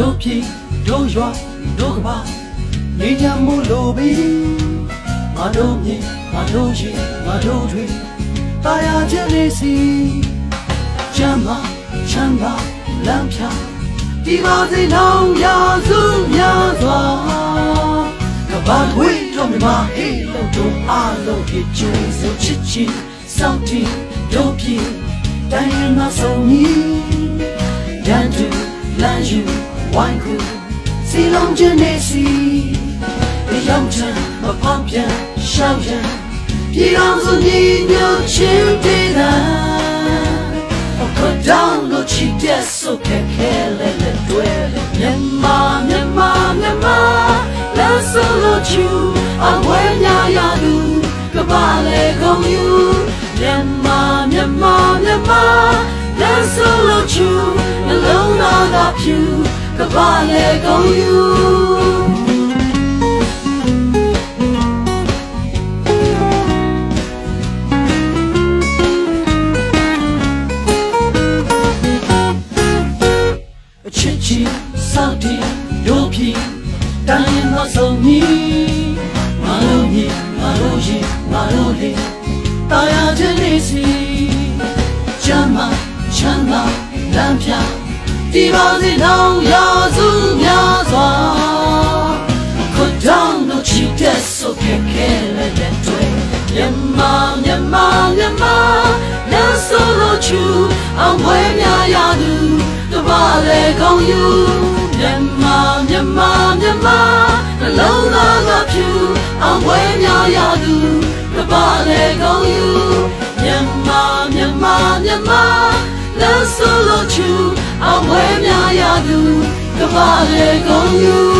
တို့ပြည်တို့ရွာတို့ကဘာနေညမို့လို့ပြီငါတို့မြေငါတို့ရေငါတို့တွေတာယာခြင်းလေးစီချမ်းသာချမ်းသာလမ်းဖြာဒီပါစေလောင်းရာစုများစွာကဘာဝေးတို့မြမဟေးလို့တို့အားလုံးပြကျိုးစုချစ်ချင်းစောင့်တည်တို့ပြည်တိုင်းရင်းသားဆုံးကြီးတန်တူလမ်းယူဝိုင်းခုစီလုံးခြင်းနေစီရောက်ချင်မဖောက်ပြန်ရှောက်ရန်ပြည်တော်စုညီညွတ်ချင်းတည်တာအခုတောင်းလို့ချစ်တဲ့ဆုခဲခဲလေးလေးတွေ့မြန်မာမြန်မာမြန်မာလက်ဆိုလို့ချူအဝဲညာရသူကပါလေကုန်ယူမြန်မာမြန်မာမြန်မာလက်ဆိုလို့ချူနှလုံးသားကဖြူကပါလေကုန်ယူချစ်ချီစောင့်တည်တို့ပြည်တိုင်းရင်းသားဆုံးညီငါတို့ညီငါတို့ရေငါတို့လေတာယာခြင်းလေးစီချမ်းသာချမ်းသာလမ်းဖြာဒီပါစေလောင်းရာစုများစွာခုတောင်းလို့ချစ်တဲ့ဆုခဲခဲလေးတဲ့တွေ့မြန်မာမြန်မာမြန်မာလက်ဆိုလို့ချူအောင်ဝဲများရသူကဘာလေကောင်းယူမြန်မာမြန်မာမြန်မာနှလုံးသားကဖြူအောင်ဝဲများရသူကဘာလေကောင်းယူမြန်မာမြန်မာမြန်မာလက်ဆိုလို့ချူအောင်ဝဲများရသူကဘာလေကောင်းယူ